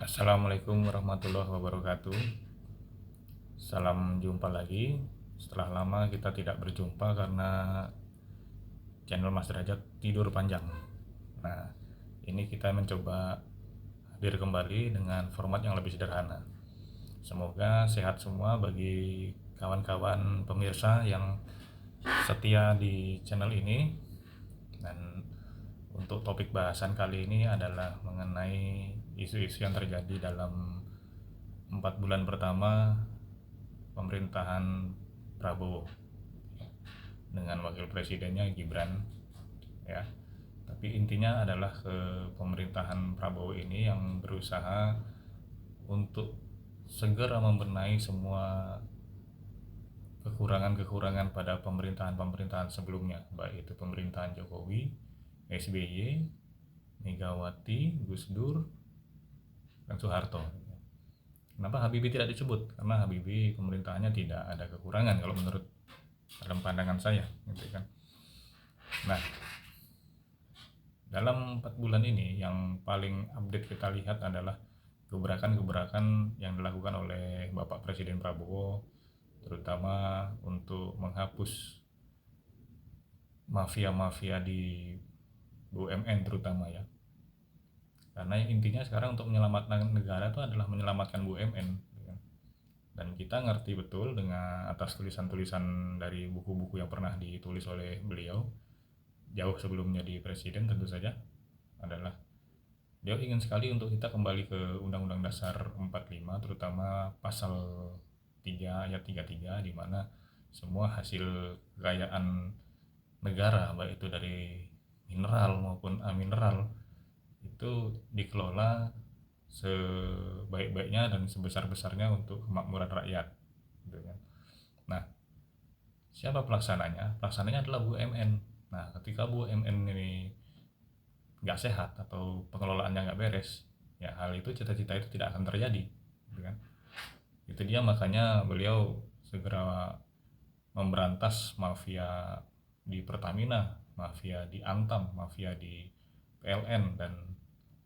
Assalamualaikum warahmatullahi wabarakatuh. Salam jumpa lagi. Setelah lama kita tidak berjumpa karena channel Mas Derajat tidur panjang. Nah, ini kita mencoba hadir kembali dengan format yang lebih sederhana. Semoga sehat semua bagi kawan-kawan pemirsa yang setia di channel ini. Dan untuk topik bahasan kali ini adalah mengenai isu-isu yang terjadi dalam 4 bulan pertama pemerintahan Prabowo dengan wakil presidennya Gibran, ya. Tapi intinya adalah pemerintahan Prabowo ini yang berusaha untuk segera membenahi semua kekurangan-kekurangan pada pemerintahan-pemerintahan sebelumnya, baik itu pemerintahan Jokowi, SBY, Megawati, Gus Dur, dan Soeharto. Kenapa Habibie tidak disebut? Karena Habibie pemerintahannya tidak ada kekurangan kalau menurut dalam pandangan saya, gitu kan. Nah, dalam 4 bulan ini yang paling update kita lihat adalah gebrakan-gebrakan yang dilakukan oleh Bapak Presiden Prabowo, terutama untuk menghapus mafia-mafia di BUMN terutama, ya. Karena intinya sekarang untuk menyelamatkan negara itu adalah menyelamatkan BUMN, dan kita ngerti betul dengan atas tulisan-tulisan dari buku-buku yang pernah ditulis oleh beliau jauh sebelum menjadi presiden. Tentu saja adalah beliau ingin sekali untuk kita kembali ke Undang-Undang Dasar 45, terutama pasal 3 ayat 33, di mana semua hasil kekayaan negara, baik itu dari mineral maupun mineral, itu dikelola sebaik-baiknya dan sebesar-besarnya untuk kemakmuran rakyat, gitu kan. Nah, siapa pelaksananya? Pelaksananya adalah BUMN. Nah, ketika BUMN ini nggak sehat atau pengelolaannya nggak beres, ya hal itu, cita-cita itu tidak akan terjadi, gitu kan. Itu dia makanya beliau segera memberantas mafia di Pertamina, mafia di Antam, mafia di PLN dan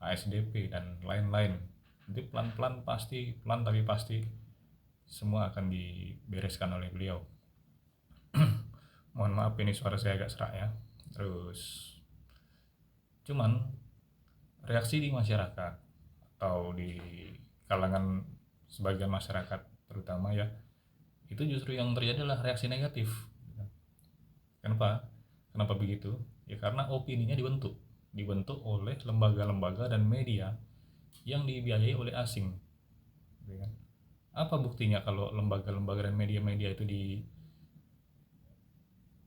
ASDP dan lain-lain. Nanti pelan-pelan, pasti pelan tapi pasti semua akan dibereskan oleh beliau. Mohon maaf ini suara saya agak serak, ya. Terus cuman reaksi di masyarakat atau di kalangan sebagian masyarakat terutama, ya, itu justru yang terjadi adalah reaksi negatif. Kenapa? Kenapa begitu? Ya karena opininya dibentuk oleh lembaga-lembaga dan media yang dibiayai oleh asing, gitu kan. Apa buktinya kalau lembaga-lembaga dan media-media itu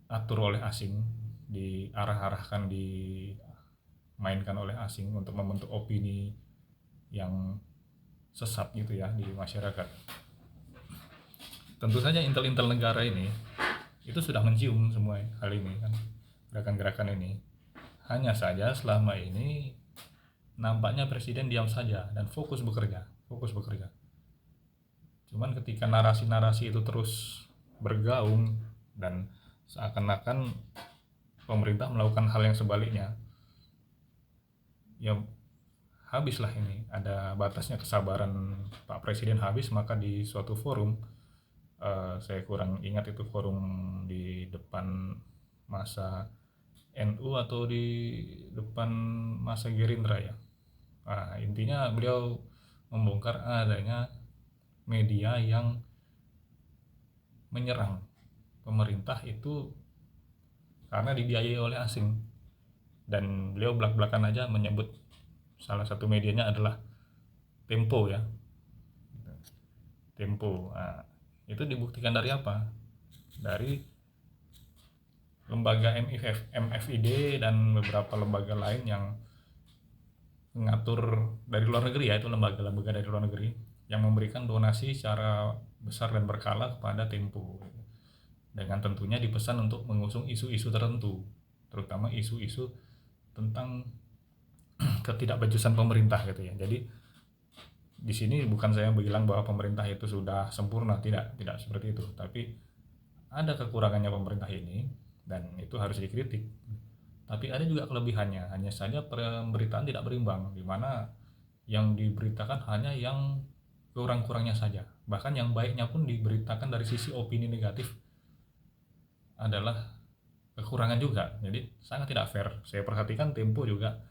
diatur oleh asing, diarah-arahkan, dimainkan oleh asing untuk membentuk opini yang sesat, gitu ya, di masyarakat. Tentu saja intel-intel negara ini itu sudah mencium semua hal ini kan, gerakan-gerakan ini. Hanya saja selama ini nampaknya presiden diam saja dan fokus bekerja. Cuman ketika narasi-narasi itu terus bergaung dan seakan-akan pemerintah melakukan hal yang sebaliknya, ya habislah ini. Ada batasnya kesabaran Pak Presiden habis, maka di suatu forum, saya kurang ingat itu forum di depan masa NU atau di depan masa Gerindra, ya. Nah, intinya beliau membongkar adanya media yang menyerang pemerintah itu karena dibiayai oleh asing, dan beliau belak-belakan aja menyebut salah satu medianya adalah Tempo, ya. Tempo. Nah, itu dibuktikan dari apa? Dari lembaga MFID dan beberapa lembaga lain yang mengatur dari luar negeri, ya, itu lembaga-lembaga dari luar negeri yang memberikan donasi secara besar dan berkala kepada Tempo, dengan tentunya dipesan untuk mengusung isu-isu tertentu, terutama isu-isu tentang ketidakbejusan pemerintah, gitu ya. Jadi di sini bukan saya bilang bahwa pemerintah itu sudah sempurna, tidak seperti itu, tapi ada kekurangannya pemerintah ini dan itu harus dikritik. Tapi ada juga kelebihannya, hanya saja pemberitaan tidak berimbang, di mana yang diberitakan hanya yang kurang-kurangnya saja. Bahkan yang baiknya pun diberitakan dari sisi opini negatif adalah kekurangan juga. Jadi sangat tidak fair. Saya perhatikan Tempo juga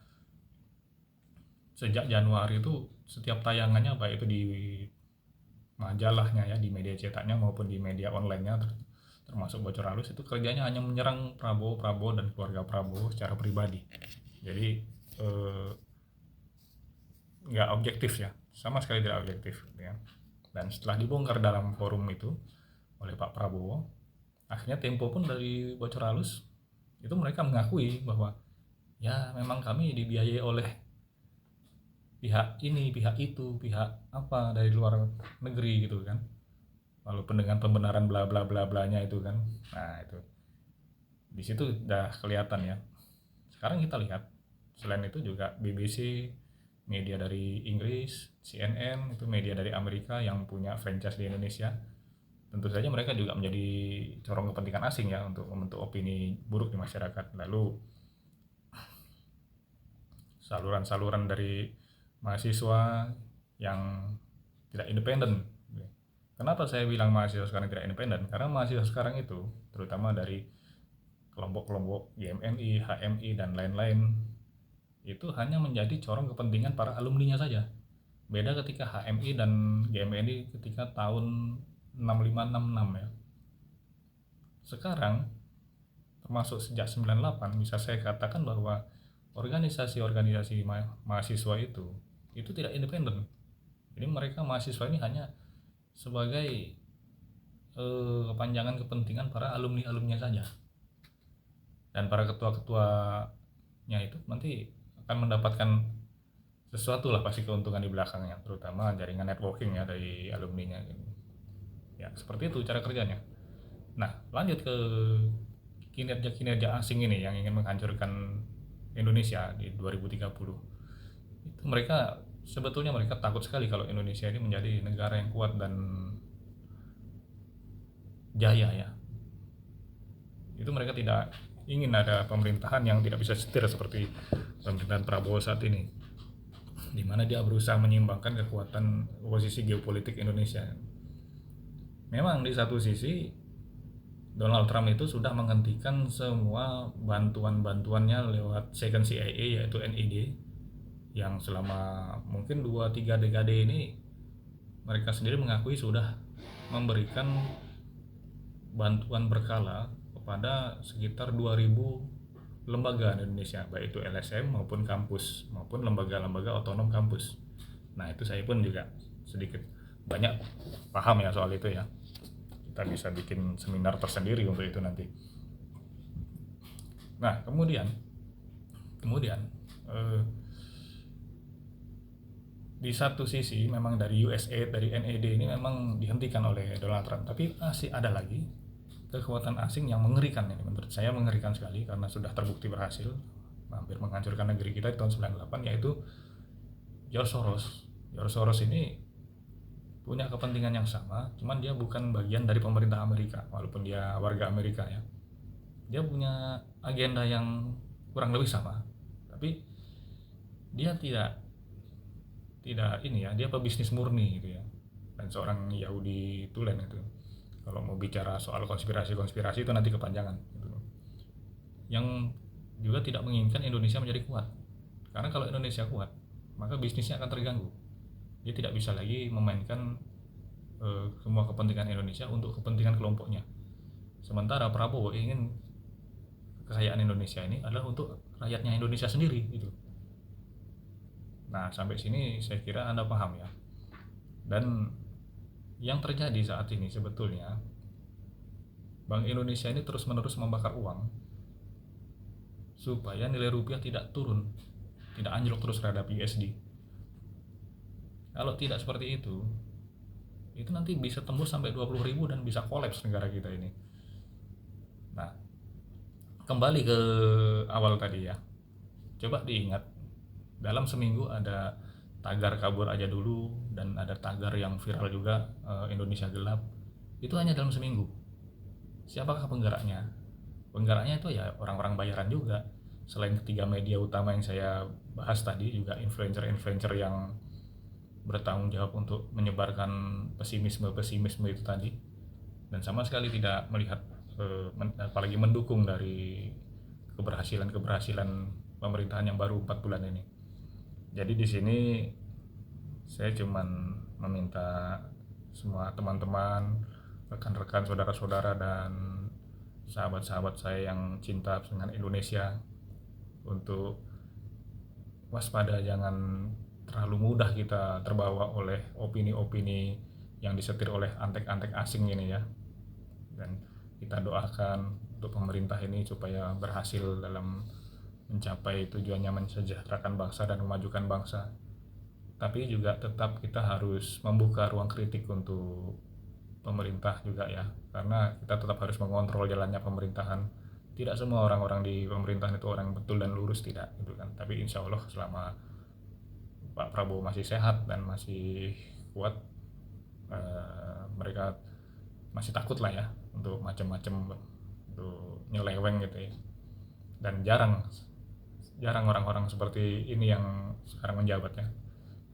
sejak Januari itu setiap tayangannya, baik itu di majalahnya ya, di media cetaknya maupun di media online-nya, termasuk Bocor Halus, itu kerjanya hanya menyerang Prabowo dan keluarga Prabowo secara pribadi. Jadi nggak objektif ya, sama sekali tidak objektif ya. Dan setelah dibongkar dalam forum itu oleh Pak Prabowo, akhirnya Tempo pun dari Bocor Halus itu mereka mengakui bahwa ya memang kami dibiayai oleh pihak ini, pihak itu, pihak apa dari luar negeri gitu kan, walaupun dengan pembenaran bla bla bla blanya itu kan. Nah itu di situ udah kelihatan ya. Sekarang kita lihat selain itu juga BBC, media dari Inggris, CNN, itu media dari Amerika yang punya franchise di Indonesia, tentu saja mereka juga menjadi corong kepentingan asing ya untuk membentuk opini buruk di masyarakat. Lalu saluran-saluran dari mahasiswa yang tidak independen. Kenapa saya bilang mahasiswa sekarang tidak independen? Karena mahasiswa sekarang itu, terutama dari kelompok-kelompok GMNI, HMI, dan lain-lain, itu hanya menjadi corong kepentingan para alumninya saja. Beda ketika HMI dan GMNI ketika tahun 6566 ya. Sekarang, termasuk sejak 98, bisa saya katakan bahwa organisasi-organisasi mahasiswa itu tidak independen. Jadi mereka mahasiswa ini hanya sebagai kepanjangan kepentingan para alumni-alumninya saja. Dan para ketua-ketuanya itu nanti akan mendapatkan sesuatu lah pasti keuntungan di belakangnya, terutama jaringan networking ya dari alumninya gitu. Ya seperti itu cara kerjanya. Nah lanjut ke kinerja asing ini yang ingin menghancurkan Indonesia di 2030. Itu mereka sebetulnya mereka takut sekali kalau Indonesia ini menjadi negara yang kuat dan jaya ya. Itu mereka tidak ingin ada pemerintahan yang tidak bisa setir seperti pemerintahan Prabowo saat ini, di mana dia berusaha menyeimbangkan kekuatan posisi geopolitik Indonesia. Memang di satu sisi Donald Trump itu sudah menghentikan semua bantuan-bantuannya lewat second CIA yaitu NID, yang selama mungkin 2-3 dekade ini mereka sendiri mengakui sudah memberikan bantuan berkala kepada sekitar 2000 lembaga di Indonesia, baik itu LSM maupun kampus maupun lembaga-lembaga otonom kampus. Nah itu saya pun juga sedikit banyak paham ya soal itu ya. Kita bisa bikin seminar tersendiri untuk itu nanti. Nah kemudian di satu sisi memang dari USA, dari NED ini memang dihentikan oleh Donald Trump, tapi masih ada lagi kekuatan asing yang mengerikan ini, menurut saya mengerikan sekali karena sudah terbukti berhasil hampir menghancurkan negeri kita di tahun 98, yaitu George Soros. George Soros ini punya kepentingan yang sama, cuman dia bukan bagian dari pemerintah Amerika walaupun dia warga Amerika ya. Dia punya agenda yang kurang lebih sama, tapi dia tidak ini ya, dia pebisnis murni gitu ya, dan seorang Yahudi tulen itu. Kalau mau bicara soal konspirasi itu nanti kepanjangan gitu. Yang juga tidak menginginkan Indonesia menjadi kuat, karena kalau Indonesia kuat maka bisnisnya akan terganggu. Dia tidak bisa lagi memainkan semua kepentingan Indonesia untuk kepentingan kelompoknya. Sementara Prabowo ingin kekayaan Indonesia ini adalah untuk rakyatnya Indonesia sendiri gitu. Nah sampai sini saya kira Anda paham ya. Dan yang terjadi saat ini sebetulnya Bank Indonesia ini terus-menerus membakar uang supaya nilai rupiah tidak turun, tidak anjlok terus terhadap USD. Kalau tidak seperti itu nanti bisa tembus sampai 20.000 dan bisa kolaps negara kita ini. Nah kembali ke awal tadi ya, coba diingat dalam seminggu ada tagar kabur aja dulu dan ada tagar yang viral juga, Indonesia gelap. Itu hanya dalam seminggu. Siapakah penggeraknya? Penggeraknya itu ya orang-orang bayaran juga. Selain ketiga media utama yang saya bahas tadi, juga influencer-influencer yang bertanggung jawab untuk menyebarkan pesimisme itu tadi, dan sama sekali tidak melihat apalagi mendukung dari keberhasilan pemerintahan yang baru 4 bulan ini. Jadi di sini saya cuman meminta semua teman-teman, rekan-rekan, saudara-saudara, dan sahabat-sahabat saya yang cinta dengan Indonesia untuk waspada, jangan terlalu mudah kita terbawa oleh opini-opini yang disetir oleh antek-antek asing ini ya. Dan kita doakan untuk pemerintah ini supaya berhasil dalam mencapai tujuannya, mensejahterakan bangsa dan memajukan bangsa. Tapi juga tetap kita harus membuka ruang kritik untuk pemerintah juga ya, karena kita tetap harus mengontrol jalannya pemerintahan. Tidak semua orang-orang di pemerintahan itu orang betul dan lurus, tidak gitu kan. Tapi insya Allah selama Pak Prabowo masih sehat dan masih kuat, mereka masih takut lah ya untuk macam-macam, untuk nyeleweng gitu ya. Dan jarang orang-orang seperti ini yang sekarang menjabat ya.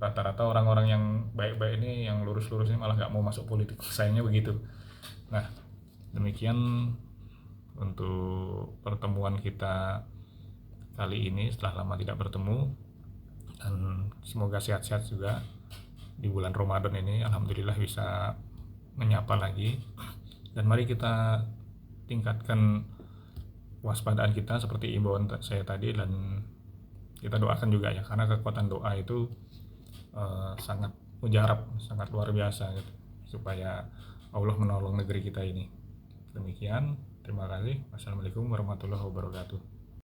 Rata-rata orang-orang yang baik-baik ini, yang lurus-lurus ini malah nggak mau masuk politik, sayangnya begitu. Nah, demikian untuk pertemuan kita kali ini setelah lama tidak bertemu, dan semoga sehat-sehat juga di bulan Ramadan ini. Alhamdulillah bisa menyapa lagi, dan mari kita tingkatkan waspadaan kita seperti imbauan saya tadi, dan kita doakan juga ya, karena kekuatan doa itu sangat mujarab, sangat luar biasa gitu, supaya Allah menolong negeri kita ini. Demikian, terima kasih. Wassalamualaikum warahmatullahi wabarakatuh.